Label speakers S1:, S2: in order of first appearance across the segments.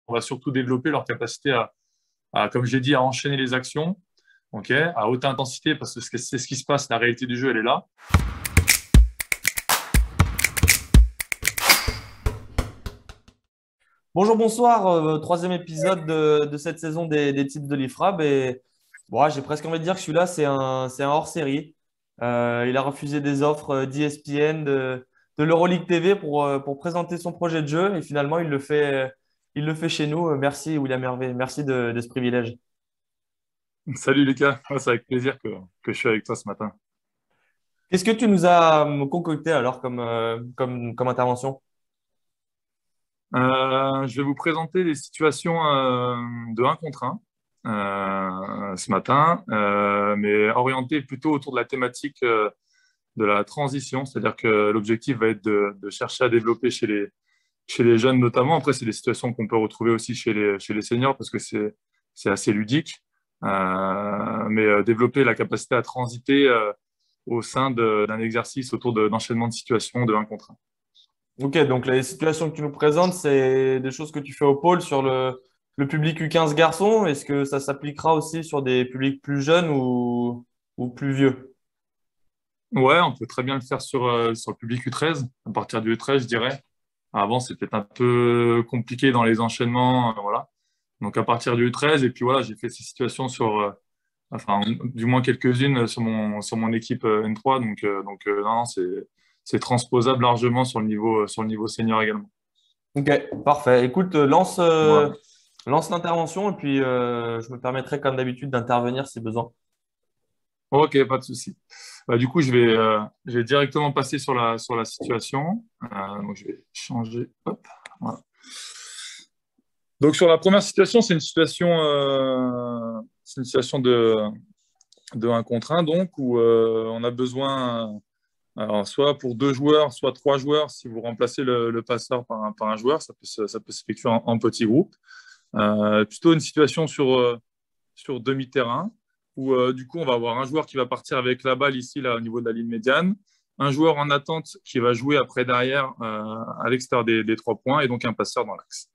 S1: on va surtout développer leur capacité comme j'ai dit, à enchaîner les actions, ok, à haute intensité, parce que c'est ce qui se passe, la réalité du jeu, elle est là.
S2: Bonjour, bonsoir, troisième épisode de cette saison des tips de l'IFRAB. Et bon, j'ai presque envie de dire que celui-là, c'est un hors-série. Il a refusé des offres d'ESPN, de l'Euroleague TV pour présenter son projet de jeu. Et finalement, il le fait chez nous. Merci, William Hervé. Merci de ce privilège.
S1: Salut Lucas, ouais, c'est avec plaisir que je suis avec toi ce matin.
S2: Qu'est-ce que tu nous as concocté alors comme intervention?
S1: Je vais vous présenter les situations de un contre 1 ce matin, mais orientées plutôt autour de la thématique de la transition, c'est-à-dire que l'objectif va être de chercher à développer chez les jeunes notamment. Après, c'est des situations qu'on peut retrouver aussi chez les seniors parce que c'est assez ludique, mais développer la capacité à transiter au sein d'un exercice autour d'enchaînement de situations de un contre 1.
S2: Ok, donc les situations que tu nous présentes, c'est des choses que tu fais au pôle sur le public U15 garçons. Est-ce que ça s'appliquera aussi sur des publics plus jeunes ou plus vieux?
S1: Ouais, on peut très bien le faire sur le public U13, à partir du U13, je dirais. Avant, c'était un peu compliqué dans les enchaînements, voilà. Donc à partir du U13, et puis voilà, j'ai fait ces situations enfin, du moins quelques-unes sur mon équipe N3, non, non, c'est transposable largement sur le niveau senior également.
S2: Ok, parfait. Écoute,
S1: Voilà.
S2: lance l'intervention et puis je me permettrai comme d'habitude d'intervenir si besoin.
S1: Ok, pas de souci. Bah, du coup, je vais directement passer sur la situation. Donc, je vais changer. Hop, voilà. Donc, sur la première situation, c'est une situation de un contre 1, donc, où on a besoin, alors, soit pour deux joueurs, soit trois joueurs, si vous remplacez le passeur par un joueur, ça peut s'effectuer en petits groupes. Plutôt une situation sur demi-terrain, où du coup, on va avoir un joueur qui va partir avec la balle ici, là, au niveau de la ligne médiane, un joueur en attente qui va jouer après derrière à l'extérieur des 3 points, et donc un passeur dans l'axe.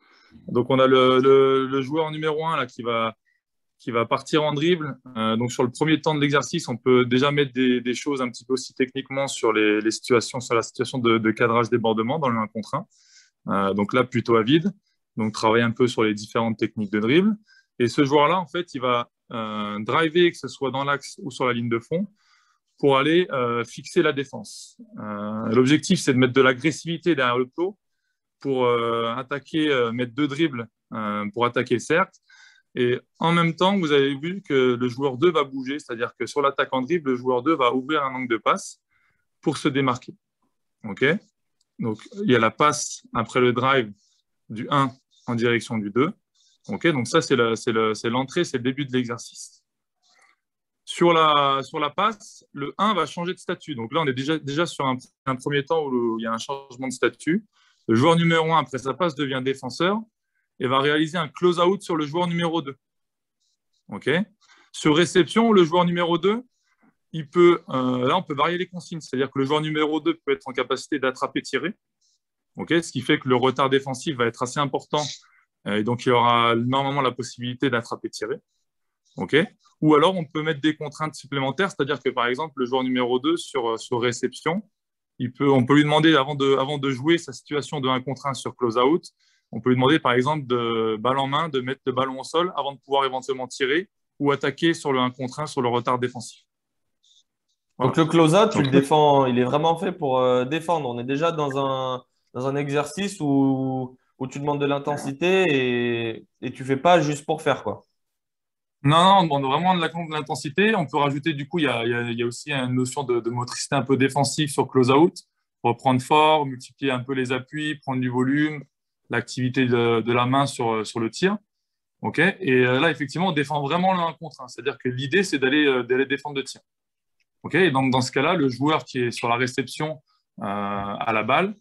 S1: Donc, on a le joueur numéro 1 là, qui va partir en dribble. Donc, sur le premier temps de l'exercice, on peut déjà mettre des choses un petit peu aussi techniquement sur les situations, sur la situation de cadrage débordement dans le 1 contre 1. Donc là, plutôt à vide. Donc, travailler un peu sur les différentes techniques de dribble. Et ce joueur-là, en fait, il va driver, que ce soit dans l'axe ou sur la ligne de fond, pour aller fixer la défense. L'objectif, c'est de mettre de l'agressivité derrière le pot pour attaquer, mettre deux dribbles pour attaquer le cercle. Et en même temps, vous avez vu que le joueur 2 va bouger, c'est-à-dire que sur l'attaque en dribble, le joueur 2 va ouvrir un angle de passe pour se démarquer. OK? Donc, il y a la passe après le drive du 1 en direction du 2. OK? Donc, ça, c'est l'entrée, c'est le début de l'exercice. Sur la passe, le 1 va changer de statut. Donc là, on est déjà sur un premier temps où il y a un changement de statut. Le joueur numéro 1, après sa passe, devient défenseur et va réaliser un close-out sur le joueur numéro 2. Okay. Sur réception, le joueur numéro 2, là, on peut varier les consignes. C'est-à-dire que le joueur numéro 2 peut être en capacité d'attraper, tirer. Okay, ce qui fait que le retard défensif va être assez important. Et donc, il aura normalement la possibilité d'attraper, tirer. Okay. Ou alors, on peut mettre des contraintes supplémentaires. C'est-à-dire que, par exemple, le joueur numéro 2, sur réception, on peut lui demander, avant de jouer sa situation de 1 contre 1 sur close-out, on peut lui demander, par exemple, de balle en main, de mettre le ballon au sol avant de pouvoir éventuellement tirer ou attaquer sur le 1 contre 1 sur le retard défensif.
S2: Donc
S1: Voilà.
S2: le close-out, tu
S1: Donc,
S2: le défends, il est vraiment fait pour défendre. On est déjà dans un exercice où tu demandes de l'intensité et tu fais pas juste pour faire, quoi.
S1: non, non, on demande vraiment de l'intensité. On peut rajouter, du coup, il y a aussi une notion de motricité un peu défensive sur close-out. Reprendre fort, multiplier un peu les appuis, prendre du volume, l'activité de la main sur le tir. Okay. Et là, effectivement, on défend vraiment le 1 contre 1. C'est-à-dire que l'idée, c'est d'aller défendre le tir. Okay. Et donc, dans ce cas-là, le joueur qui est sur la réception à la balle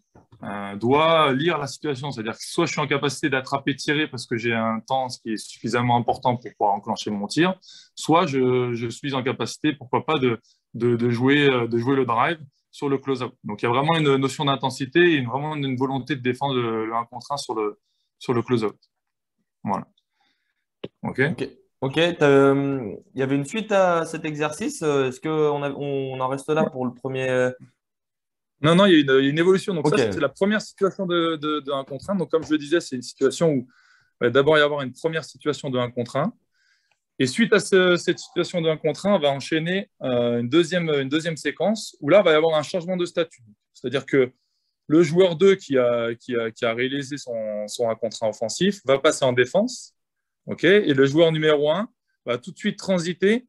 S1: doit lire la situation. C'est-à-dire que soit je suis en capacité d'attraper, tirer parce que j'ai un temps qui est suffisamment important pour pouvoir enclencher mon tir, soit je suis en capacité, pourquoi pas, de jouer le drive sur le close-out. Donc, il y a vraiment une notion d'intensité et vraiment une volonté de défendre le 1 contre 1 sur le close-out. Voilà. OK?
S2: Ok. Ok. Il y avait une suite à cet exercice. Est-ce qu'on en reste là
S1: Ouais.
S2: pour le premier?
S1: Non, non, il y a une évolution. Donc ça, c'est
S2: Ok.
S1: la première situation de 1 contre 1. Donc comme je le disais, c'est une situation où il va d'abord y avoir une première situation de 1 contre 1. Et suite à cette situation de 1 contre 1, on va enchaîner une deuxième séquence où là, il va y avoir un changement de statut. C'est-à-dire que le joueur 2 qui a réalisé son 1 contre 1 offensif va passer en défense. Okay, et le joueur numéro 1 va tout de suite transiter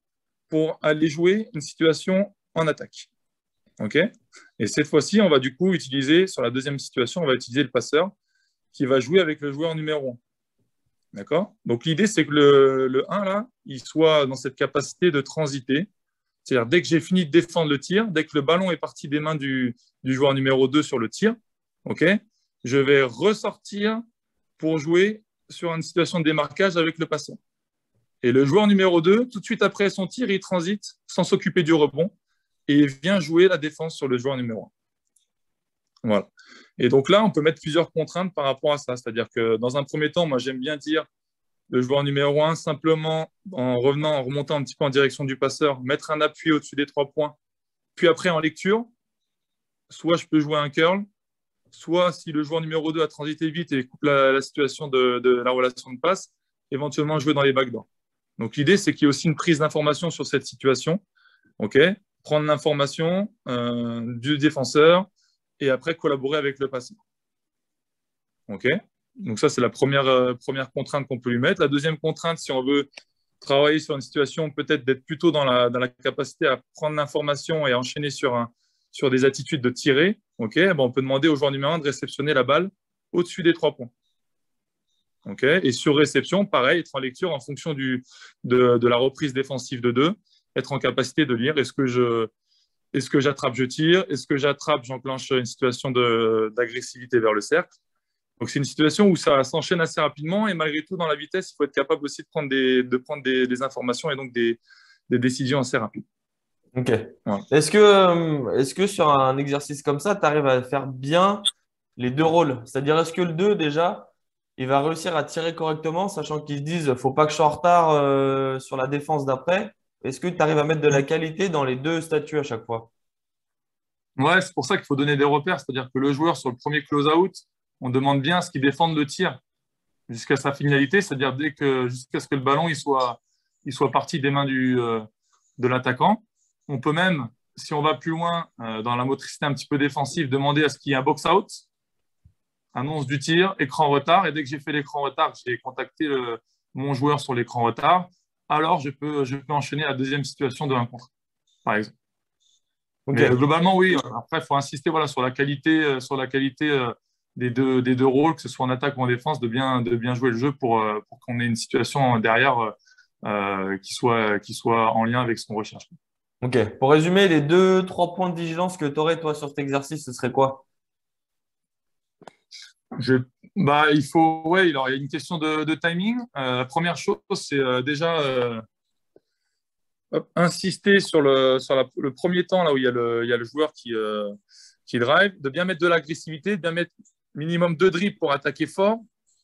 S1: pour aller jouer une situation en attaque. Okay, et cette fois-ci, on va du coup utiliser, sur la deuxième situation, on va utiliser le passeur qui va jouer avec le joueur numéro 1. D'accord. Donc l'idée, c'est que le 1, là, il soit dans cette capacité de transiter. C'est-à-dire, dès que j'ai fini de défendre le tir, dès que le ballon est parti des mains du joueur numéro 2 sur le tir, okay, je vais ressortir pour jouer sur une situation de démarquage avec le passeur. Et le joueur numéro 2, tout de suite après son tir, il transite sans s'occuper du rebond et il vient jouer la défense sur le joueur numéro 1. Voilà. Et donc là, on peut mettre plusieurs contraintes par rapport à ça. C'est-à-dire que dans un premier temps, moi, j'aime bien dire le joueur numéro 1, simplement en remontant un petit peu en direction du passeur, mettre un appui au-dessus des 3 points. Puis après, en lecture, soit je peux jouer un curl, soit si le joueur numéro 2 a transité vite et coupe la situation de la relation de passe, éventuellement jouer dans les backdoors. Donc l'idée, c'est qu'il y ait aussi une prise d'information sur cette situation. Okay, prendre l'information du défenseur et après collaborer avec le passeur. Okay, donc ça, c'est la première contrainte qu'on peut lui mettre. La deuxième contrainte, si on veut travailler sur une situation, peut-être d'être plutôt dans la capacité à prendre l'information et enchaîner sur des attitudes de tirer, okay, ben on peut demander au joueur numéro 1 de réceptionner la balle au-dessus des 3 points. Okay, et sur réception, pareil, être en lecture en fonction de la reprise défensive de 2, être en capacité de lire est-ce que j'attrape, je tire, est-ce que j'attrape, j'enclenche une situation d'agressivité vers le cercle. Donc c'est une situation où ça s'enchaîne assez rapidement et malgré tout, dans la vitesse, il faut être capable aussi de prendre des informations et donc des décisions assez rapides.
S2: Ok.
S1: Voilà.
S2: Est-ce que sur un exercice comme ça, tu arrives à faire bien les deux rôles? C'est-à-dire, est-ce que le 2 déjà, il va réussir à tirer correctement, sachant qu'ils se disent, faut pas que je sois en retard sur la défense d'après? Est-ce que tu arrives à mettre de la qualité dans les deux statuts à chaque fois?
S1: Ouais, c'est pour ça qu'il faut donner des repères, c'est-à-dire que le joueur, sur le premier close-out, on demande bien à ce qu'il défende le tir jusqu'à sa finalité, c'est-à-dire jusqu'à ce que le ballon il soit parti des mains de l'attaquant. On peut même, si on va plus loin dans la motricité un petit peu défensive, demander à ce qu'il y ait un box-out, annonce du tir, écran retard, et dès que j'ai fait l'écran retard, j'ai contacté mon joueur sur l'écran retard, alors je peux enchaîner la deuxième situation de 1 contre 1, par exemple.
S2: Ok.
S1: Mais globalement, oui. Après, il faut insister voilà, sur la qualité des deux rôles, que ce soit en attaque ou en défense, de bien jouer le jeu pour qu'on ait une situation derrière qui soit en lien avec ce qu'on recherche.
S2: Ok. Pour résumer, les deux, trois points de vigilance que tu aurais, toi, sur cet exercice, ce serait quoi?
S1: Je, ouais, alors, il y a une question de timing. La première chose, c'est déjà insister sur le premier temps, là où il y a le joueur qui drive, de bien mettre de l'agressivité, de bien mettre minimum 2 dribbles pour attaquer fort,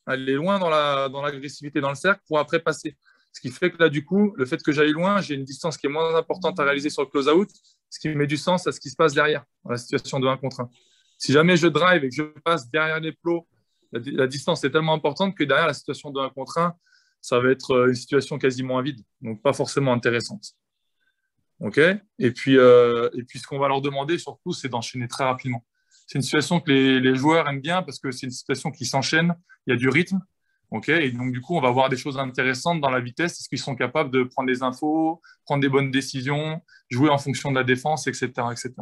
S1: aller loin dans l'agressivité dans le cercle pour après passer. Ce qui fait que là, du coup, le fait que j'aille loin, j'ai une distance qui est moins importante à réaliser sur le close-out, ce qui met du sens à ce qui se passe derrière, dans la situation de 1 contre 1. Si jamais je drive et que je passe derrière les plots, la distance est tellement importante que derrière la situation de 1 contre 1, ça va être une situation quasiment vide, donc pas forcément intéressante. Okay, et puis, ce qu'on va leur demander surtout, c'est d'enchaîner très rapidement. C'est une situation que les joueurs aiment bien parce que c'est une situation qui s'enchaîne, il y a du rythme. Okay, et donc, du coup, on va voir des choses intéressantes dans la vitesse. Est-ce qu'ils sont capables de prendre des infos, prendre des bonnes décisions, jouer en fonction de la défense, etc. etc.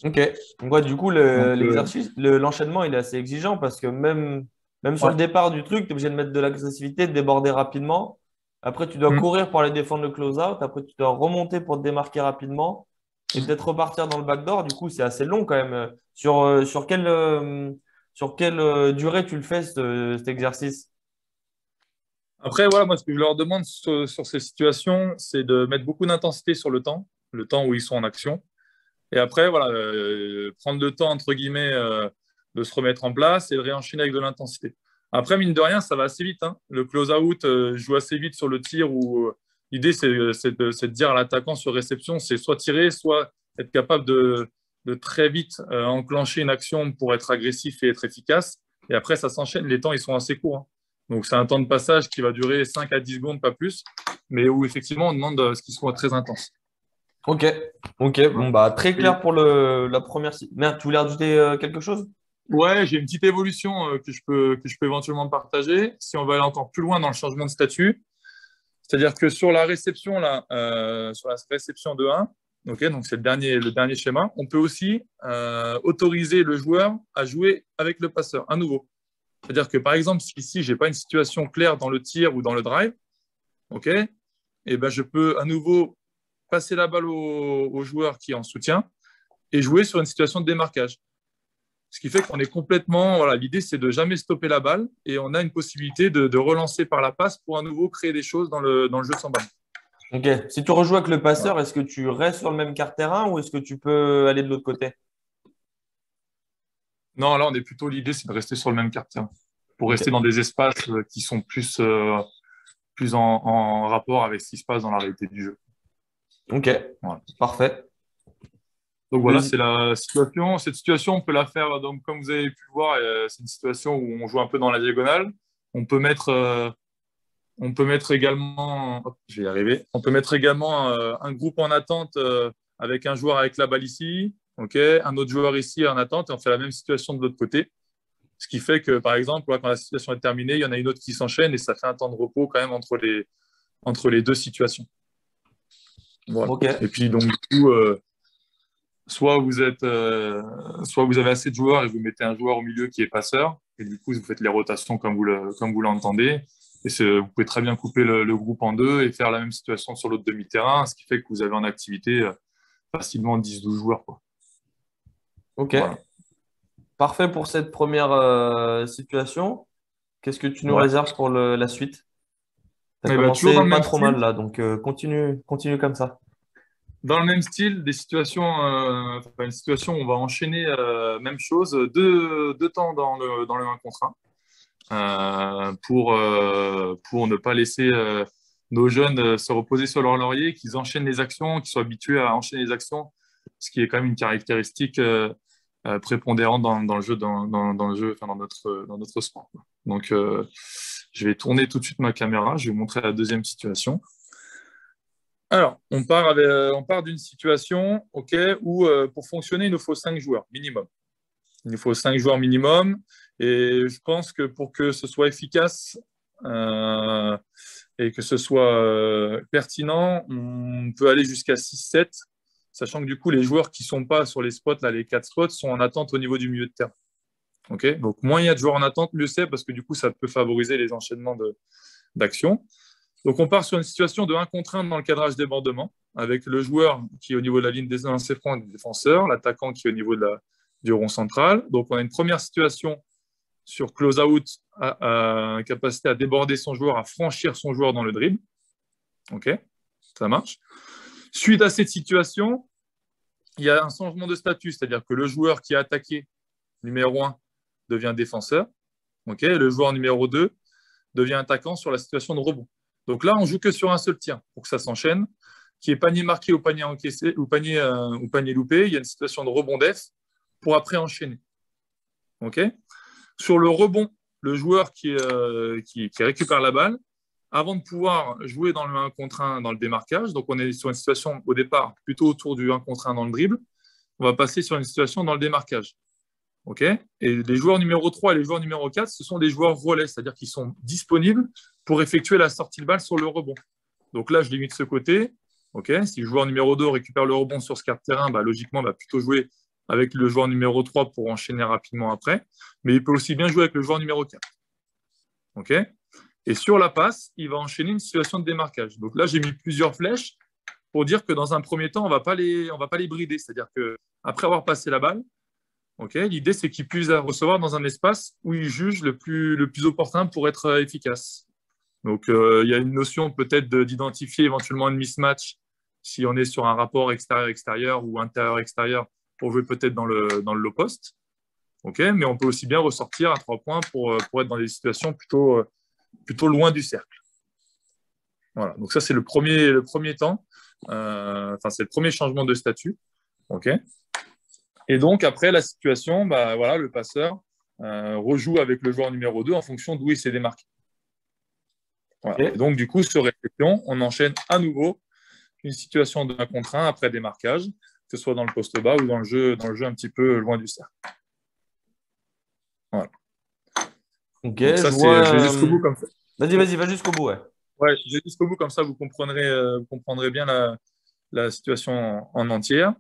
S2: Ok. Donc, ouais, du coup,
S1: Donc,
S2: l'exercice, l'enchaînement, il est assez exigeant parce que même sur
S1: ouais.
S2: le départ du truc, tu es obligé de mettre de l'agressivité, de déborder rapidement. Après, tu dois
S1: Mm.
S2: courir pour aller défendre le close-out. Après, tu dois remonter pour te démarquer rapidement et peut-être repartir dans le backdoor. Du coup, c'est assez long quand même. Sur quelle durée tu le fais, cet exercice?
S1: Après, voilà, moi, ce que je leur demande sur ces situations, c'est de mettre beaucoup d'intensité sur le temps où ils sont en action. Et après, voilà, prendre le temps, entre guillemets, de se remettre en place et de réenchaîner avec de l'intensité. Après, mine de rien, ça va assez vite, hein. Le close-out joue assez vite sur le tir où l'idée, c'est de dire à l'attaquant sur réception, c'est soit tirer, soit être capable de très vite enclencher une action pour être agressif et être efficace. Et après, ça s'enchaîne. Les temps, ils sont assez courts, hein. Donc, c'est un temps de passage qui va durer 5 à 10 secondes, pas plus, mais où effectivement, on demande ce qu'il soit très intense.
S2: Ok, ok, bon, bah, très clair pour la première. Merde, tu voulais rajouter quelque chose?
S1: Ouais, j'ai une petite évolution que je peux éventuellement partager. Si on va aller encore plus loin dans le changement de statut, c'est-à-dire que sur la réception, là, sur la réception de 1, ok, donc c'est le dernier schéma, on peut aussi autoriser le joueur à jouer avec le passeur, à nouveau. C'est-à-dire que par exemple, si ici, je n'ai pas une situation claire dans le tir ou dans le drive, ok, et ben, je peux à nouveau passer la balle au joueur qui est en soutien et jouer sur une situation de démarquage. Ce qui fait qu'on est complètement. Voilà, l'idée, c'est de jamais stopper la balle et on a une possibilité de relancer par la passe pour à nouveau créer des choses dans le jeu sans balle.
S2: Ok, si tu rejoues avec le
S1: Voilà.
S2: passeur, est-ce que tu restes sur le même quart terrain ou est-ce que tu peux aller de l'autre côté?
S1: Non, là, on est plutôt. L'idée, c'est de rester sur le même quart terrain pour
S2: Ok,
S1: rester dans des espaces qui sont plus en rapport avec ce qui se passe dans la réalité du jeu.
S2: ok,
S1: Voilà.
S2: parfait.
S1: Donc voilà,
S2: Deuxi-
S1: c'est la situation. Cette situation, on peut la faire, donc, comme vous avez pu le voir, c'est une situation où on joue un peu dans la diagonale. On peut mettre, euh, on peut mettre également, hop, je vais y arriver. On peut mettre également un groupe en attente avec un joueur avec la balle ici, ok, un autre joueur ici en attente, et on fait la même situation de l'autre côté. Ce qui fait que, par exemple, quand la situation est terminée, il y en a une autre qui s'enchaîne et ça fait un temps de repos quand même entre les deux situations. Voilà.
S2: Ok,
S1: Et puis, donc, du coup, soit vous avez assez de joueurs et vous mettez un joueur au milieu qui est passeur, et du coup, vous faites les rotations comme vous l'entendez. Et vous pouvez très bien couper le groupe en deux et faire la même situation sur l'autre demi-terrain, ce qui fait que vous avez en activité facilement 10-12 joueurs, quoi.
S2: ok,
S1: Voilà.
S2: parfait pour cette première situation. Qu'est-ce que tu nous
S1: Ouais.
S2: réserves pour la suite? Tu as
S1: Et ben, toujours
S2: commencé
S1: dans le
S2: pas
S1: même
S2: trop mal
S1: style,
S2: là, donc continue comme ça.
S1: des situations, enfin, une situation où on va enchaîner même chose, deux temps dans le 1 contre 1. Pour ne pas laisser nos jeunes se reposer sur leur laurier, qu'ils enchaînent les actions, qu'ils soient habitués à enchaîner les actions, ce qui est quand même une caractéristique prépondérante dans le jeu, dans le jeu, enfin, dans notre sport, quoi. Donc, je vais tourner tout de suite ma caméra, je vais vous montrer la deuxième situation. Alors, on part d'une situation, ok, où pour fonctionner, il nous faut 5 joueurs minimum. Il nous faut 5 joueurs minimum. Et je pense que pour que ce soit efficace et que ce soit pertinent, on peut aller jusqu'à 6-7, sachant que du coup, les joueurs qui ne sont pas sur les spots, là, les 4 spots, sont en attente au niveau du milieu de terrain. Okay, donc, moins il y a de joueurs en attente, mieux c'est, parce que du coup, ça peut favoriser les enchaînements d'actions. Donc, on part sur une situation de 1 contre 1 dans le cadrage débordement, avec le joueur qui est au niveau de la ligne des lancers francs du défenseur, l'attaquant qui est au niveau du rond central. Donc, on a une première situation sur close-out, capacité à déborder son joueur, à franchir son joueur dans le dribble. OK, ça marche. Suite à cette situation, il y a un changement de statut, c'est-à-dire que le joueur qui a attaqué, numéro 1, devient défenseur. OK, le joueur numéro 2 devient attaquant sur la situation de rebond. Donc là, on joue que sur un seul tir pour que ça s'enchaîne. Qui est panier marqué ou panier encaissé ou panier loupé, il y a une situation de rebond def pour après enchaîner. OK, sur le rebond, le joueur qui récupère la balle, avant de pouvoir jouer dans le 1 contre 1 dans le démarquage, donc on est sur une situation au départ plutôt autour du 1 contre 1 dans le dribble, on va passer sur une situation dans le démarquage. Okay, et les joueurs numéro 3 et les joueurs numéro 4, ce sont des joueurs relais, c'est-à-dire qu'ils sont disponibles pour effectuer la sortie de balle sur le rebond. Donc là, je limite ce côté. Okay, si le joueur numéro 2 récupère le rebond sur ce quart de terrain, logiquement, va plutôt jouer avec le joueur numéro 3 pour enchaîner rapidement après. Mais il peut aussi bien jouer avec le joueur numéro 4. Okay, et sur la passe, il va enchaîner une situation de démarquage. Donc là, j'ai mis plusieurs flèches pour dire que dans un premier temps, on ne va pas les brider. C'est-à-dire qu'après avoir passé la balle, okay, l'idée, c'est qu'ils puissent la recevoir dans un espace où ils jugent le plus opportun pour être efficace. Donc, il y a une notion peut-être d'identifier éventuellement un mismatch si on est sur un rapport extérieur-extérieur ou intérieur-extérieur pour jouer peut-être dans le low post. Okay, mais on peut aussi bien ressortir à 3 points pour être dans des situations plutôt loin du cercle. Voilà, donc ça, c'est le premier temps. C'est le premier changement de statut. Okay. Et donc, après la situation, voilà, le passeur rejoue avec le joueur numéro 2 en fonction d'où il s'est démarqué. Voilà.
S2: Ok.
S1: Et donc, du coup, sur réflexion, on enchaîne à nouveau une situation de 1 contre 1 après démarquage, que ce soit dans le poste bas ou dans le jeu un petit peu loin du cercle. Voilà.
S2: Ok,
S1: Donc ça,
S2: je vois.
S1: je vais jusqu'au bout comme ça.
S2: Vas-y, va jusqu'au bout, ouais.
S1: Ouais, je vais jusqu'au bout comme ça, vous comprendrez bien la situation en entière.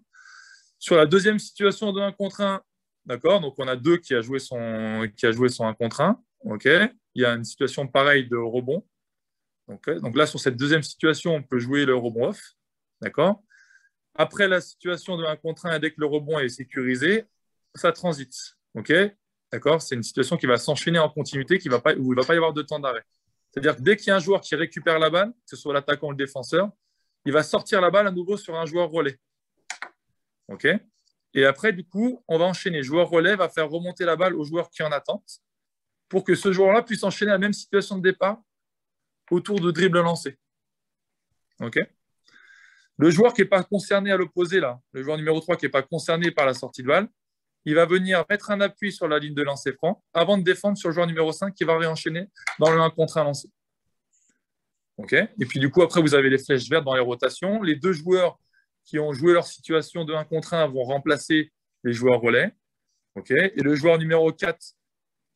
S1: Sur la deuxième situation de 1 contre 1, d'accord, donc on a 2 qui a joué son 1 contre 1. Okay. Il y a une situation pareille de rebond. Okay. Donc là, sur cette deuxième situation, on peut jouer le rebond off. D'accord. Après la situation de 1 contre 1, dès que le rebond est sécurisé, ça transite. Okay. D'accord. C'est une situation qui va s'enchaîner en continuité, où il ne va pas y avoir de temps d'arrêt. C'est-à-dire que dès qu'il y a un joueur qui récupère la balle, que ce soit l'attaquant ou le défenseur, il va sortir la balle à nouveau sur un joueur relais. OK. Et après, du coup, on va enchaîner. Le joueur relais va faire remonter la balle au joueur qui est en attente pour que ce joueur-là puisse enchaîner la même situation de départ autour de dribble lancé. OK. Le joueur qui n'est pas concerné à l'opposé, là, le joueur numéro 3 qui n'est pas concerné par la sortie de balle, il va venir mettre un appui sur la ligne de lancer franc avant de défendre sur le joueur numéro 5 qui va réenchaîner dans le 1 contre 1 lancé. Okay. Et puis, du coup, après, vous avez les flèches vertes dans les rotations. Les 2 joueurs qui ont joué leur situation de 1 contre 1 vont remplacer les joueurs relais. Okay. Et le joueur numéro 4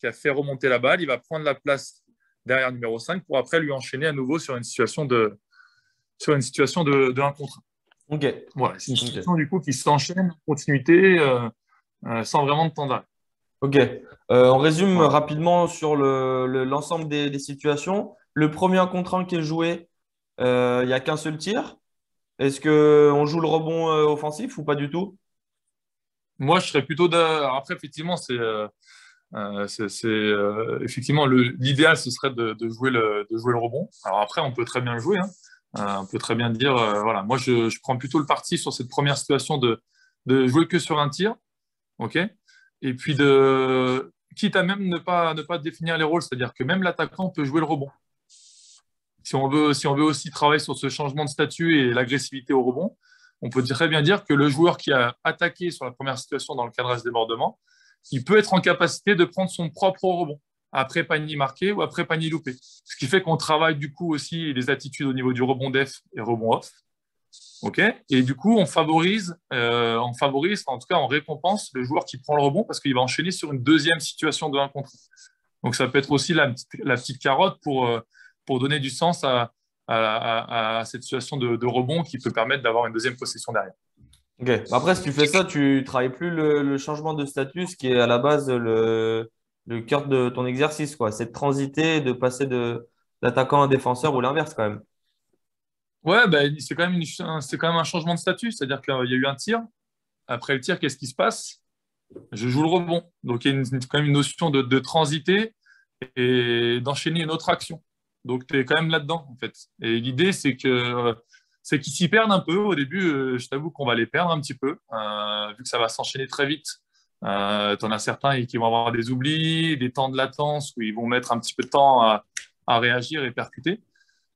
S1: qui a fait remonter la balle, il va prendre la place derrière le numéro 5 pour après lui enchaîner à nouveau sur une situation de 1 contre 1.
S2: Ok.
S1: Voilà, c'est une situation du coup qui s'enchaîne en continuité sans vraiment de temps d'arrêt.
S2: Ok. On résume rapidement sur l'ensemble des situations. Le premier 1 contre 1 qui est joué, il n'y a qu'un seul tir. Est-ce qu'on joue le rebond offensif ou pas du tout?
S1: Moi, je serais plutôt. Après, effectivement, effectivement l'idéal, ce serait de jouer le rebond. Alors après, on peut très bien le jouer. Hein. On peut très bien dire, voilà, moi, je prends plutôt le parti sur cette première situation de jouer que sur un tir. OK. Et puis, quitte à même ne pas définir les rôles, c'est-à-dire que même l'attaquant peut jouer le rebond. Si on veut aussi travailler sur ce changement de statut et l'agressivité au rebond, on peut très bien dire que le joueur qui a attaqué sur la première situation dans le cadrage débordement, il peut être en capacité de prendre son propre rebond après panier marqué ou après panier loupé. Ce qui fait qu'on travaille du coup aussi les attitudes au niveau du rebond def et rebond off. Okay. Et du coup, on favorise, en tout cas, on récompense le joueur qui prend le rebond parce qu'il va enchaîner sur une deuxième situation de 1 contre 1. Donc, ça peut être aussi la petite carotte pour donner du sens à cette situation de rebond qui peut permettre d'avoir une deuxième possession derrière.
S2: Ok. Après, si tu fais ça, tu ne travailles plus le changement de statut, ce qui est à la base le cœur de ton exercice, quoi. C'est de transiter, de passer d'attaquant à défenseur ou l'inverse quand même.
S1: Ouais, ben, c'est quand même un changement de statut. C'est-à-dire qu'il y a eu un tir. Après le tir, qu'est-ce qui se passe? Je joue le rebond. Donc, il y a quand même une notion de transiter et d'enchaîner une autre action. Donc, tu es quand même là-dedans, en fait. Et l'idée, c'est qu'ils s'y perdent un peu. Au début, je t'avoue qu'on va les perdre un petit peu, vu que ça va s'enchaîner très vite. Tu en as certains qui vont avoir des oublis, des temps de latence, où ils vont mettre un petit peu de temps à réagir et percuter.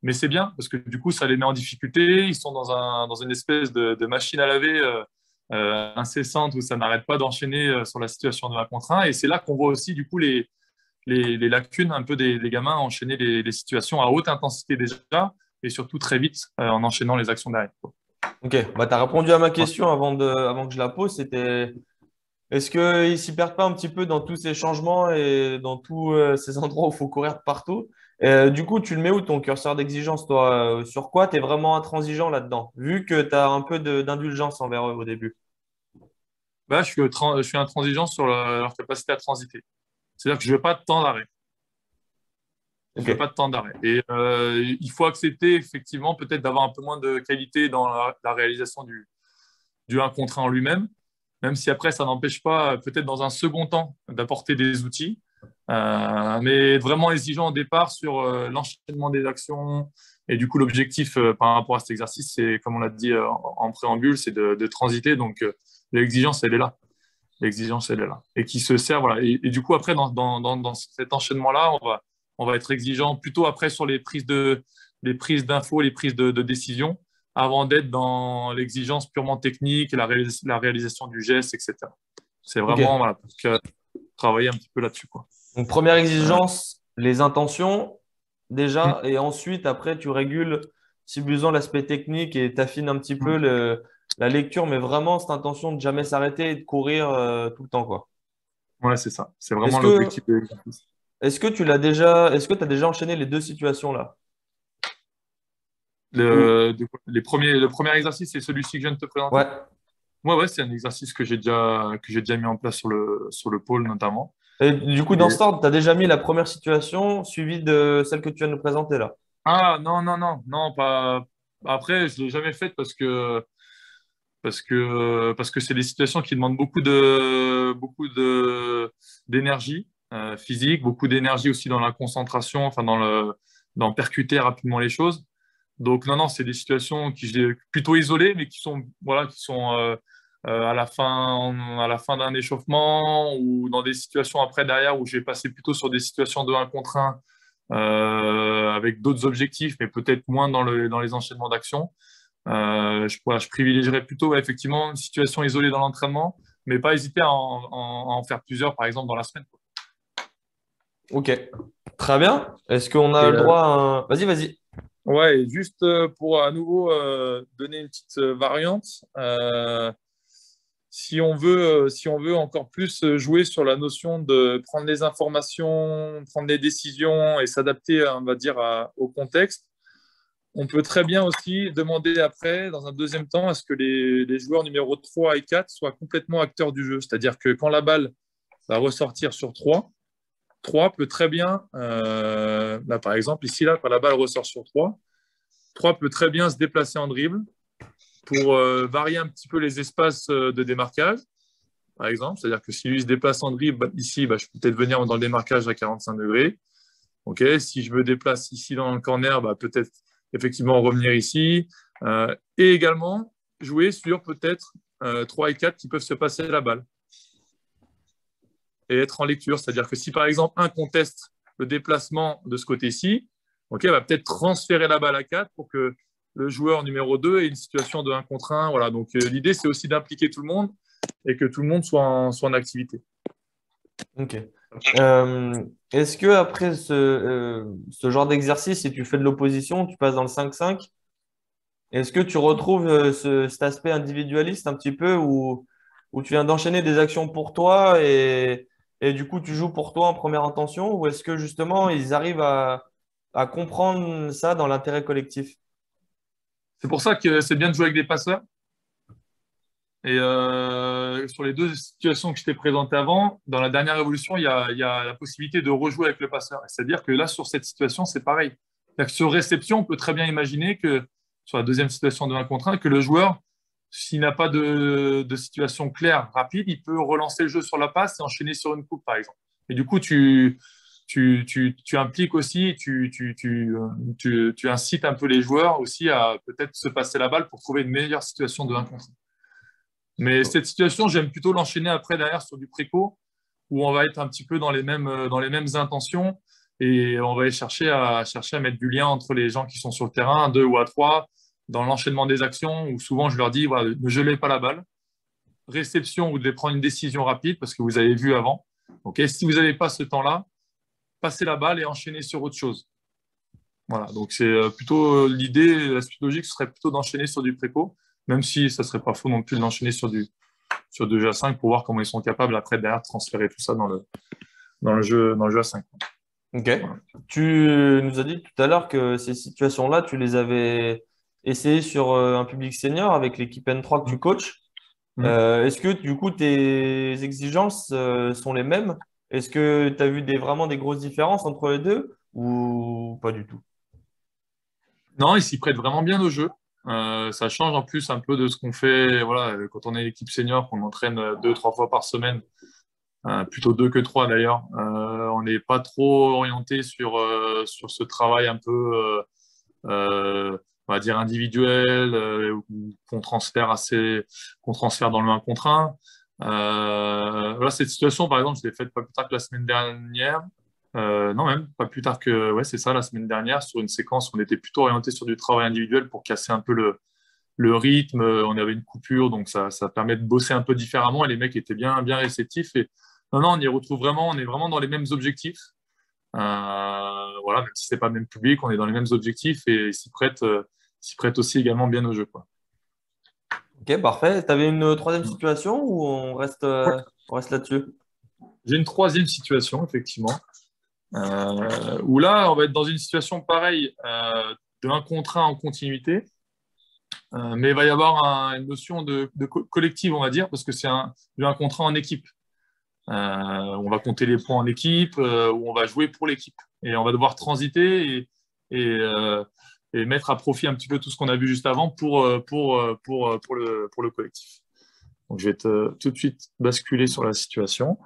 S1: Mais c'est bien, parce que du coup, ça les met en difficulté. Ils sont dans une espèce de machine à laver incessante où ça n'arrête pas d'enchaîner sur la situation de 1 contre 1. Et c'est là qu'on voit aussi, du coup, les lacunes un peu des gamins à enchaîner les situations à haute intensité déjà et surtout très vite en enchaînant les actions derrière.
S2: Ok, bah, tu as répondu à ma question avant que je la pose. C'était est-ce qu'ils ne s'y perdent pas un petit peu dans tous ces changements et dans tous ces endroits où il faut courir partout? Du coup, tu le mets où ton curseur d'exigence, toi? Sur quoi tu es vraiment intransigeant là-dedans, vu que tu as un peu d'indulgence envers eux au début?
S1: Bah, je suis intransigeant sur leur capacité à transiter. C'est-à-dire que je ne veux pas de temps d'arrêt. Je
S2: Ok.
S1: veux pas de temps d'arrêt. Et il faut accepter effectivement peut-être d'avoir un peu moins de qualité dans la réalisation du 1 contre 1 en lui-même, même si après ça n'empêche pas peut-être dans un second temps d'apporter des outils, mais être vraiment exigeant au départ sur l'enchaînement des actions. Et du coup, l'objectif par rapport à cet exercice, c'est, comme on l'a dit en préambule, c'est de transiter. Donc, l'exigence, elle est là. l'exigence, elle est là. Et qui se sert, voilà. Et du coup, après, dans cet enchaînement-là, on va être exigeant plutôt après sur les prises d'infos, les prises de décision, avant d'être dans l'exigence purement technique et la réalisation du geste, etc. C'est vraiment,
S2: Ok.
S1: voilà, pour travailler un petit peu là-dessus, quoi.
S2: Donc, première
S1: Euh,
S2: exigence, les intentions,
S1: hmm.
S2: déjà. Et ensuite, après, tu régules, si besoin, l'aspect technique et tu affines un petit peu
S1: Hmm.
S2: la lecture, mais vraiment, cette intention de jamais s'arrêter et de courir tout le temps, quoi.
S1: Ouais, c'est ça. C'est
S2: Est-ce
S1: vraiment
S2: que,
S1: l'objectif de l'exercice.
S2: est-ce que tu as déjà enchaîné les deux situations-là? Ou,
S1: Le premier exercice, c'est celui-ci que je viens de te présenter.
S2: ouais.
S1: Ouais, ouais, c'est un exercice que j'ai déjà mis en place sur le pôle notamment.
S2: Et du coup, dans
S1: Et...
S2: cet ordre, tu as déjà mis la première situation suivie de celle que tu viens de nous présenter là.
S1: Ah, non, non, non, non, pas. Après, je l'ai jamais faite parce que c'est des situations qui demandent d'énergie physique, beaucoup d'énergie aussi dans la concentration, enfin dans percuter rapidement les choses. Donc non, non, c'est des situations qui j'ai plutôt isolées, mais qui sont voilà, qui sont à la fin d'un échauffement ou dans des situations après derrière où j'ai passé plutôt sur des situations de un contre 1 avec d'autres objectifs, mais peut-être moins dans les enchaînements d'actions. Voilà, je privilégierais plutôt ouais, effectivement une situation isolée dans l'entraînement, mais pas hésiter à en faire plusieurs, par exemple, dans la semaine, quoi.
S2: Ok. Très bien. Est-ce qu'on a
S1: Et
S2: le droit à un... Vas-y, vas-y.
S1: ouais, et juste pour à nouveau donner une petite variante, si on veut encore plus jouer sur la notion de prendre les informations, prendre des décisions et s'adapter, on va dire, au contexte, on peut très bien aussi demander après, dans un deuxième temps, à ce que les joueurs numéro 3 et 4 soient complètement acteurs du jeu. C'est-à-dire que quand la balle va ressortir sur 3 peut très bien, là par exemple, ici, là, quand la balle ressort sur 3 peut très bien se déplacer en dribble pour varier un petit peu les espaces de démarquage, par exemple. C'est-à-dire que si lui se déplace en dribble ici, bah, je peux peut-être venir dans le démarquage à 45 degrés. Okay, si je me déplace ici dans le corner, bah, peut-être effectivement revenir ici. Et également jouer sur peut-être 3 et 4 qui peuvent se passer la balle et être en lecture. C'est-à-dire que si par exemple un conteste le déplacement de ce côté-ci, okay, va peut-être transférer la balle à 4 pour que le joueur numéro 2 ait une situation de 1 contre 1. Voilà. Donc l'idée, c'est aussi d'impliquer tout le monde et que tout le monde soit en activité.
S2: Ok. Est-ce que après ce genre d'exercice, si tu fais de l'opposition, tu passes dans le 5-5, est-ce que tu retrouves cet aspect individualiste un petit peu où tu viens d'enchaîner des actions pour toi et du coup tu joues pour toi en première intention ou est-ce que justement ils arrivent à comprendre ça dans l'intérêt collectif?
S1: C'est pour ça que c'est bien de jouer avec des passeurs. Et sur les deux situations que je t'ai présentées avant, dans la dernière évolution, il y a la possibilité de rejouer avec le passeur. C'est-à-dire que là, sur cette situation, c'est pareil. C'est-à-dire que sur réception, on peut très bien imaginer que sur la deuxième situation de 1 contre 1, que le joueur, s'il n'a pas de situation claire, rapide, il peut relancer le jeu sur la passe et enchaîner sur une coupe, par exemple. Et du coup, tu impliques aussi, tu incites un peu les joueurs aussi à peut-être se passer la balle pour trouver une meilleure situation de 1 contre 1. Mais cette situation, j'aime plutôt l'enchaîner après derrière sur du préco, où on va être un petit peu dans les mêmes intentions et on va aller chercher à mettre du lien entre les gens qui sont sur le terrain, à 2 ou à 3, dans l'enchaînement des actions, où souvent je leur dis, voilà, ne gelez pas la balle. Réception, vous devez prendre une décision rapide parce que vous avez vu avant. Okay, si vous n'avez pas ce temps-là, passez la balle et enchaînez sur autre chose. Voilà, donc c'est plutôt l'idée, la suite logique serait plutôt d'enchaîner sur du préco, même si ça serait pas faux non plus d'enchaîner sur du jeu à 5 pour voir comment ils sont capables après derrière de transférer tout ça dans le jeu à 5.
S2: Ok.
S1: Voilà.
S2: Tu nous as dit tout à l'heure que ces situations-là, tu les avais essayées sur un public senior avec l'équipe N3 que tu
S1: Mm.
S2: coaches.
S1: Mm.
S2: Est-ce que du coup tes exigences sont les mêmes? Est-ce que tu as vu vraiment des grosses différences entre les deux ou pas du tout?
S1: Non, ils s'y prêtent vraiment bien au jeu. Ça change en plus un peu de ce qu'on fait voilà, quand on est l'équipe senior, qu'on entraîne 2, 3 fois par semaine, plutôt 2 que 3 d'ailleurs. On n'est pas trop orienté sur ce travail un peu on va dire individuel, qu'on transfère dans le 1 contre 1. Voilà, cette situation, par exemple, je l'ai faite pas plus tard que la semaine dernière. Non, même pas plus tard que, ouais, c'est ça, la semaine dernière, sur une séquence où on était plutôt orienté sur du travail individuel pour casser un peu le rythme. On avait une coupure, donc ça permet de bosser un peu différemment. Et les mecs étaient bien, bien réceptifs. Et non, non, on y retrouve vraiment, on est vraiment dans les mêmes objectifs. Voilà, même si c'est pas le même public, on est dans les mêmes objectifs et s'y prête aussi également bien au jeu, quoi.
S2: Ok, parfait. Tu avais une troisième
S1: Mm.
S2: situation ou
S1: Ouais.
S2: on reste là-dessus?
S1: J'ai une troisième situation, effectivement, où là, on va être dans une situation pareille d'un contrat en continuité, mais il va y avoir une notion de collective, on va dire, parce que c'est un contrat en équipe. On va compter les points en équipe, où on va jouer pour l'équipe. Et on va devoir transiter et mettre à profit un petit peu tout ce qu'on a vu juste avant pour le collectif. Donc, je vais tout de suite basculer sur la situation.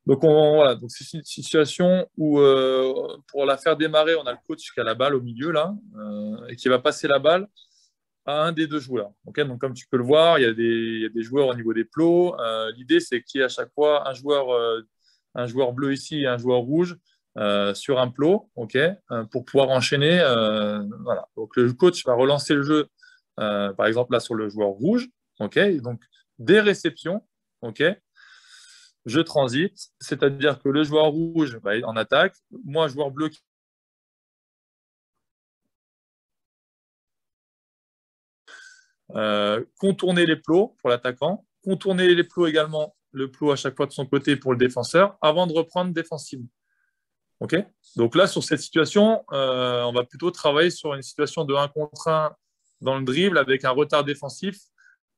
S1: Donc, voilà, donc c'est une situation où, pour la faire démarrer, on a le coach qui a la balle au milieu, là, et qui va passer la balle à un des deux joueurs. Okay, donc, comme tu peux le voir, il y a des joueurs au niveau des plots. L'idée, c'est qu'il y ait à chaque fois un joueur bleu ici et un joueur rouge sur un plot, okay, pour pouvoir enchaîner. Voilà. Donc, le coach va relancer le jeu, par exemple, là, sur le joueur rouge. Okay, donc, des réceptions. Okay, je transite, c'est-à-dire que le joueur rouge va en attaque. Moi, joueur bleu, contourner les plots pour l'attaquant, contourner les plots également, le plot à chaque fois de son côté pour le défenseur, avant de reprendre défensivement. Okay, donc là, sur cette situation, on va plutôt travailler sur une situation de 1 contre 1 dans le dribble avec un retard défensif,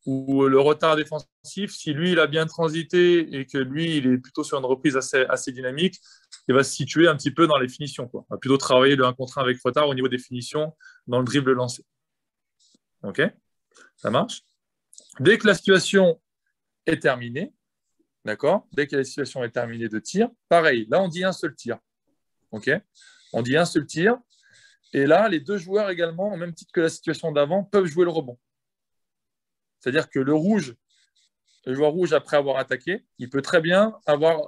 S1: où le retard défensif, si lui, il a bien transité et que lui, il est plutôt sur une reprise assez dynamique, il va se situer un petit peu dans les finitions, quoi. On va plutôt travailler le 1 contre 1 avec retard au niveau des finitions dans le dribble lancé. OK, ça marche. Dès que la situation est terminée, d'accord, dès que la situation est terminée de tir, pareil, là, on dit un seul tir. OK, on dit un seul tir. Et là, les deux joueurs également, au même titre que la situation d'avant, peuvent jouer le rebond. C'est-à-dire que le joueur rouge, après avoir attaqué, il peut très bien avoir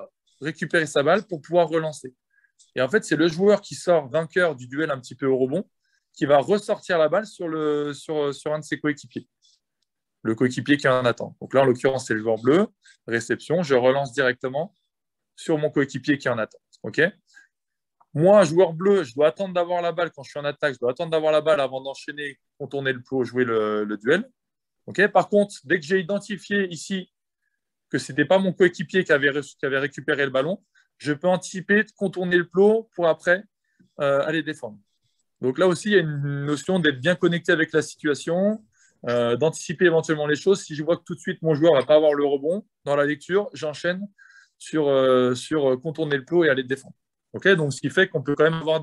S1: récupéré sa balle pour pouvoir relancer. Et en fait, c'est le joueur qui sort vainqueur du duel un petit peu au rebond qui va ressortir la balle sur un de ses coéquipiers. Le coéquipier qui en attend. Donc là, en l'occurrence, c'est le joueur bleu. Réception, je relance directement sur mon coéquipier qui en attend. OK, moi, joueur bleu, je dois attendre d'avoir la balle quand je suis en attaque. Je dois attendre d'avoir la balle avant d'enchaîner, contourner le plot, jouer le duel. Okay, par contre, dès que j'ai identifié ici que ce n'était pas mon coéquipier qui avait récupéré le ballon, je peux anticiper, contourner le plot pour après aller défendre. Donc là aussi, il y a une notion d'être bien connecté avec la situation, d'anticiper éventuellement les choses. Si je vois que tout de suite mon joueur ne va pas avoir le rebond dans la lecture, j'enchaîne sur contourner le plot et aller défendre. Okay, donc ce qui fait qu'on peut quand même avoir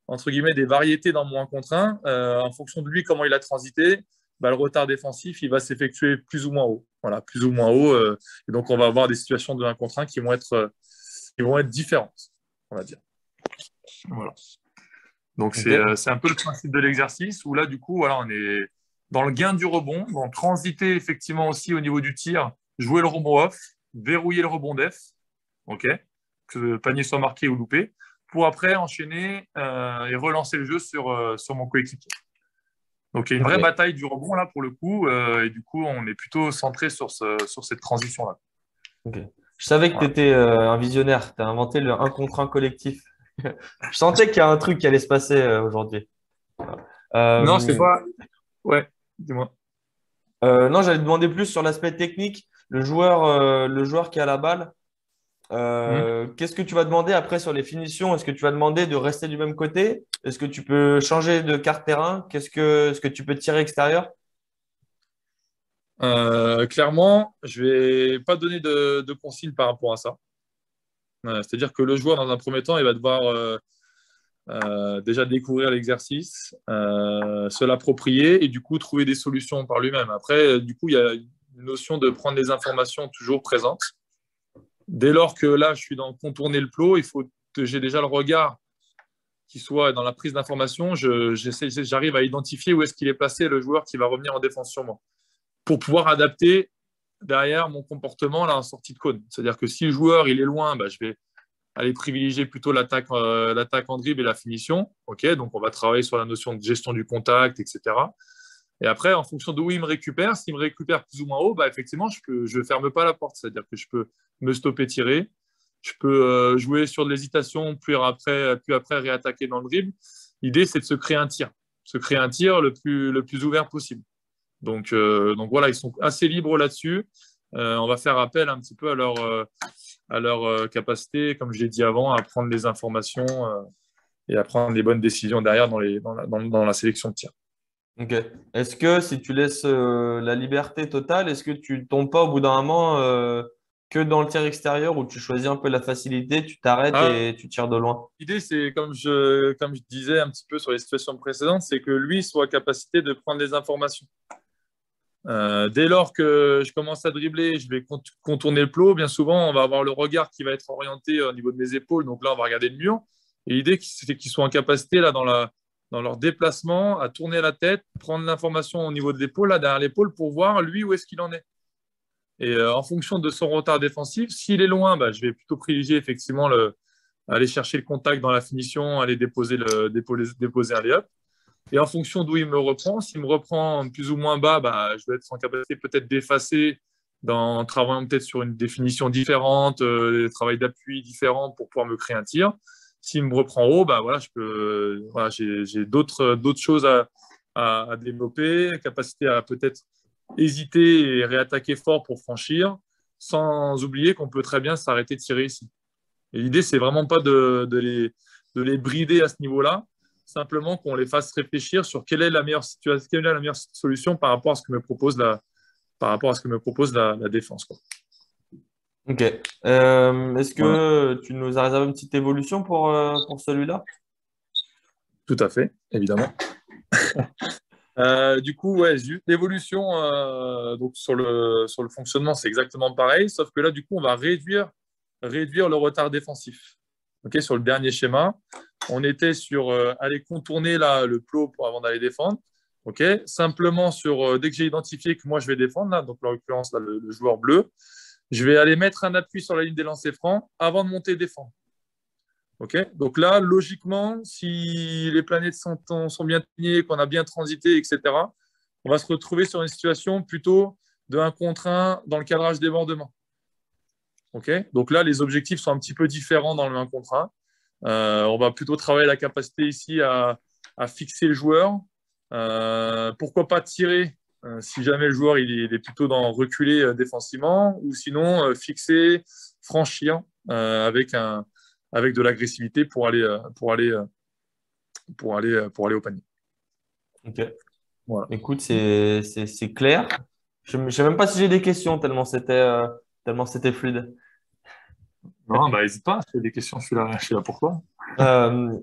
S1: entre guillemets, des variétés dans mon 1 contre 1 en fonction de lui, comment il a transité. Bah, le retard défensif, il va s'effectuer plus ou moins haut. Voilà, plus ou moins haut. Et donc, on va avoir des situations de 1 contre 1 qui vont être différentes, on va dire. Voilà. Donc,
S2: Ok.
S1: c'est un peu le principe de l'exercice où là, du coup, voilà, on est dans le gain du rebond, donc transiter effectivement aussi au niveau du tir, jouer le rebond off, verrouiller le rebond def, ok, que le panier soit marqué ou loupé, pour après enchaîner et relancer le jeu sur mon coéquipier. Donc, il y a une vraie
S2: Ok.
S1: bataille du rebond là pour le coup, et du coup, on est plutôt centré sur cette transition-là.
S2: Ok. Je savais que tu
S1: Voilà.
S2: étais un visionnaire. Tu as inventé le un contre un collectif. Je sentais qu'il y a un truc qui allait se passer aujourd'hui.
S1: Non, c'est
S2: Euh,
S1: pas. Ouais, dis-moi.
S2: non, j'allais te demander plus sur l'aspect technique. Le joueur qui a la balle,
S1: Hmm.
S2: qu'est-ce que tu vas demander après sur les finitions? Est-ce que tu vas demander de rester du même côté? Est-ce que tu peux changer de carte terrain? Est-ce que tu peux tirer extérieur?
S1: Clairement, je vais pas donner de consignes par rapport à ça. C'est-à-dire que le joueur, dans un premier temps, il va devoir déjà découvrir l'exercice, se l'approprier et du coup trouver des solutions par lui-même. Après, du coup, il y a une notion de prendre les informations toujours présentes. Dès lors que là, je suis dans contourner le plot, il faut que j'ai déjà le regard qui soit dans la prise d'information. J'arrive à identifier où est-ce qu'il est placé le joueur qui va revenir en défense sur moi pour pouvoir adapter derrière mon comportement là, en sortie de cône. C'est-à-dire que si le joueur il est loin, bah, je vais aller privilégier plutôt l'attaque en dribble et la finition. Ok, donc on va travailler sur la notion de gestion du contact, etc. Et après, en fonction de où il me récupère, s'il me récupère plus ou moins haut, bah, effectivement, je ne ferme pas la porte. C'est-à-dire que je peux me stopper tirer. Je peux jouer sur de l'hésitation, puis après réattaquer dans le dribble. L'idée, c'est de se créer un tir. Se créer un tir le plus ouvert possible. Donc voilà, ils sont assez libres là-dessus. On va faire appel un petit peu à leur capacité, comme je l'ai dit avant, à prendre les informations et à prendre les bonnes décisions derrière dans la sélection de tir.
S2: Ok. Est-ce que si tu laisses la liberté totale, est-ce que tu ne tombes pas au bout d'un moment que dans le tir extérieur où tu choisis un peu la facilité, tu t'arrêtes
S1: Ah,
S2: et tu tires de loin?
S1: l'idée, c'est comme je disais un petit peu sur les situations précédentes, c'est que lui soit en capacité de prendre des informations. Dès lors que je commence à dribbler, je vais contourner le plot. Bien souvent, on va avoir le regard qui va être orienté au niveau de mes épaules. Donc là, on va regarder le mur. Et l'idée, c'est qu'ils soient en capacité, là, dans leur déplacement, à tourner la tête, prendre l'information au niveau de l'épaule, là, derrière l'épaule, pour voir lui où est-ce qu'il en est. Et en fonction de son retard défensif, s'il est loin, bah, je vais plutôt privilégier effectivement aller chercher le contact dans la finition, aller déposer un lay-up. Et en fonction d'où il me reprend, s'il me reprend plus ou moins bas, bah, je vais être en capacité peut-être d'effacer en travaillant peut-être sur une définition différente, travail d'appui différent pour pouvoir me créer un tir. S'il me reprend haut, bah, voilà, voilà, j'ai d'autres choses à développer, capacité à peut-être hésiter et réattaquer fort pour franchir, sans oublier qu'on peut très bien s'arrêter de tirer ici. Et l'idée, c'est vraiment pas de les brider à ce niveau-là, simplement qu'on les fasse réfléchir sur quelle est la meilleure situation, quelle est la meilleure solution par rapport à ce que me propose la défense, quoi.
S2: Ok. Est-ce
S1: Voilà,
S2: que tu nous as réservé une petite évolution pour celui-là?
S1: tout à fait, évidemment. Du coup, ouais, l'évolution donc sur le fonctionnement, c'est exactement pareil, sauf que là, du coup, on va réduire le retard défensif. Ok, sur le dernier schéma, on était sur aller contourner là, le plot avant d'aller défendre. Ok, simplement dès que j'ai identifié que moi je vais défendre, là, donc en l'occurrence le joueur bleu, je vais aller mettre un appui sur la ligne des lancers francs avant de monter défendre. Ok, donc là, logiquement, si les planètes sont bien alignées, qu'on a bien transité, etc., on va se retrouver sur une situation plutôt de 1 contre 1 dans le cadrage débordement. Okay, donc là, les objectifs sont un petit peu différents dans le 1 contre 1. On va plutôt travailler la capacité ici à fixer le joueur. Pourquoi pas tirer si jamais le joueur il est plutôt dans reculer défensivement, ou sinon fixer, franchir avec de l'agressivité pour aller au panier.
S2: Ok.
S1: Voilà.
S2: Écoute, c'est clair. Je ne sais même pas si j'ai des questions tellement c'était fluide.
S1: Non, bah n'hésite pas, si tu as des questions, je suis là pour toi.
S2: Euh,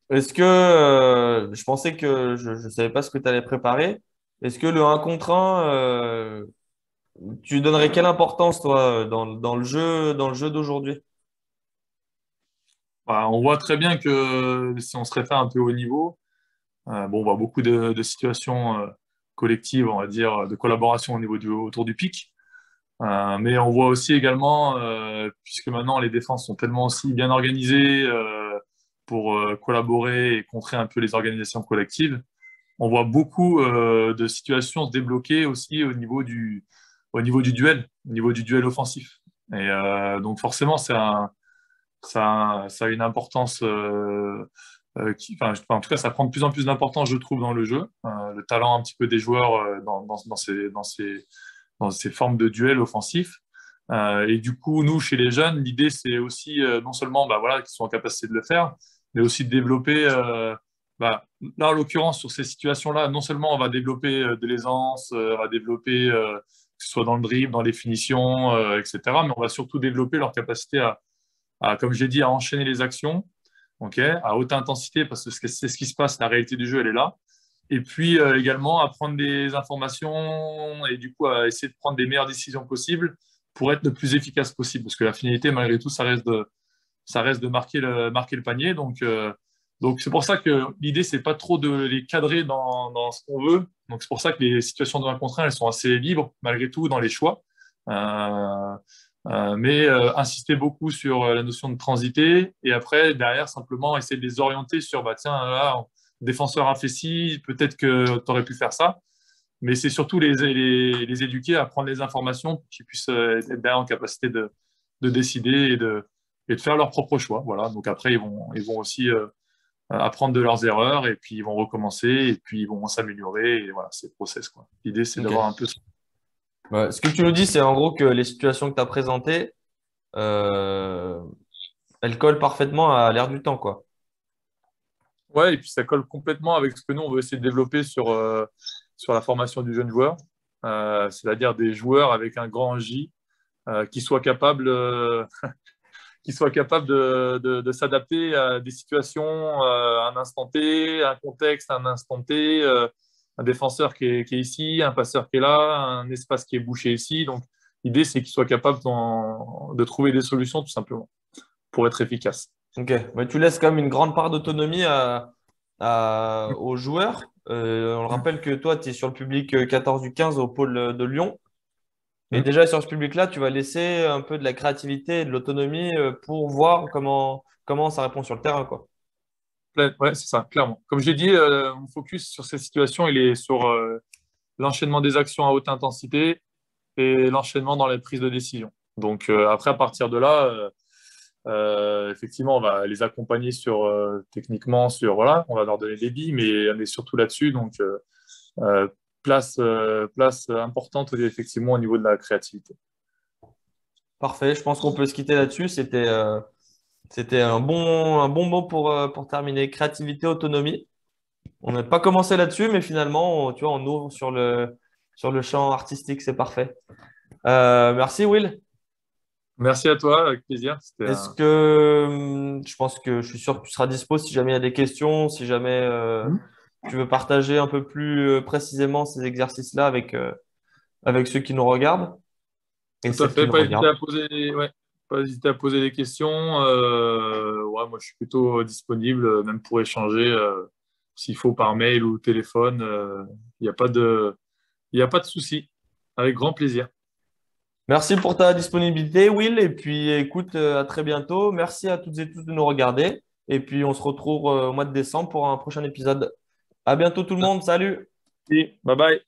S2: Est-ce que je pensais que je ne savais pas ce que tu allais préparer. Est-ce que le un contre 1, tu donnerais quelle importance, toi, dans le jeu d'aujourd'hui?
S1: Bah, on voit très bien que si on se réfère un peu au niveau, bon, on voit beaucoup de situations collectives, on va dire, de collaboration autour du pic. Mais on voit aussi également, puisque maintenant les défenses sont tellement aussi bien organisées pour collaborer et contrer un peu les organisations collectives, on voit beaucoup de situations se débloquer aussi au niveau du duel offensif. Et donc forcément, ça a une importance en tout cas, ça prend de plus en plus d'importance, je trouve, dans le jeu. Le talent un petit peu des joueurs dans ces formes de duel offensif. Et du coup, nous, chez les jeunes, l'idée, c'est aussi non seulement bah, voilà, qu'ils soient en capacité de le faire, mais aussi de développer, bah, là, en l'occurrence, sur ces situations-là, non seulement on va développer de l'aisance, on va développer, que ce soit dans le dribble, dans les finitions, etc., mais on va surtout développer leur capacité comme j'ai dit, à enchaîner les actions, okay, à haute intensité, parce que c'est ce qui se passe, la réalité du jeu, elle est là. Et puis également à prendre des informations et du coup à essayer de prendre des meilleures décisions possibles pour être le plus efficace possible. Parce que la finalité, malgré tout, ça reste de marquer le panier. Donc c'est pour ça que l'idée, c'est pas trop de les cadrer dans ce qu'on veut. Donc c'est pour ça que les situations de 1 contre 1, elles sont assez libres, malgré tout, dans les choix. Euh, insister beaucoup sur la notion de transiter et après, derrière, simplement essayer de les orienter sur, bah, tiens, là, le défenseur a fait ci, peut-être que tu aurais pu faire ça. Mais c'est surtout les éduquer à prendre les informations pour qu'ils puissent être derrière en capacité de décider et de faire leur propre choix. Voilà. Donc après, ils vont aussi apprendre de leurs erreurs et puis ils vont recommencer et puis ils vont s'améliorer. Et voilà, c'est le process, quoi. L'idée, c'est d'avoir un
S2: Ok.
S1: peu.
S2: Ouais, ce que tu nous dis, c'est en gros que les situations que tu as présentées, euh, elles collent parfaitement à l'ère du temps, quoi.
S1: Ouais, et puis ça colle complètement avec ce que nous, on veut essayer de développer sur la formation du jeune joueur. C'est-à-dire des joueurs avec un grand J qui soient capables qui soit capable de s'adapter à des situations à un instant T, à un contexte à un instant T, un défenseur qui est ici, un passeur qui est là, un espace qui est bouché ici. Donc, l'idée, c'est qu'il soit capable de trouver des solutions tout simplement pour être efficace.
S2: Ok. Mais tu laisses quand même une grande part d'autonomie aux joueurs. On le rappelle que toi, tu es sur le public 14 du 15 au pôle de Lyon. Et
S1: Mm.
S2: déjà sur ce public-là, tu vas laisser un peu de la créativité et de l'autonomie pour voir comment ça répond sur le terrain, quoi.
S1: Ouais, c'est ça, clairement. Comme je l'ai dit, mon focus sur cette situation, il est sur l'enchaînement des actions à haute intensité et l'enchaînement dans les prises de décision. Donc après, à partir de là, effectivement, on va les accompagner sur techniquement, sur voilà, on va leur donner des billes, mais on est surtout là-dessus. Donc euh, place importante effectivement au niveau de la créativité.
S2: Parfait. Je pense qu'on peut se quitter là-dessus. C'était un bon mot pour terminer. Créativité, autonomie. On n'a pas commencé là-dessus, mais finalement, tu vois, on ouvre sur le champ artistique. C'est parfait. Merci, Will.
S1: Merci à toi, avec plaisir.
S2: Est-ce que je pense que je suis sûr que tu seras dispo si jamais il y a des questions, si jamais tu veux partager un peu plus précisément ces exercices-là avec ceux qui nous regardent et
S1: Tout à
S2: celles qui
S1: fait.
S2: nous
S1: Pas hésiter
S2: regardent.
S1: à poser, ouais, pas hésiter à poser des questions. Ouais, moi, je suis plutôt disponible, même pour échanger, s'il faut par mail ou téléphone. Il n'y a pas il y a pas de souci. Avec grand plaisir.
S2: Merci pour ta disponibilité, Will. Et puis, écoute, à très bientôt. Merci à toutes et tous de nous regarder. Et puis, on se retrouve au mois de décembre pour un prochain épisode. À bientôt, tout le monde. Salut!
S1: Bye bye.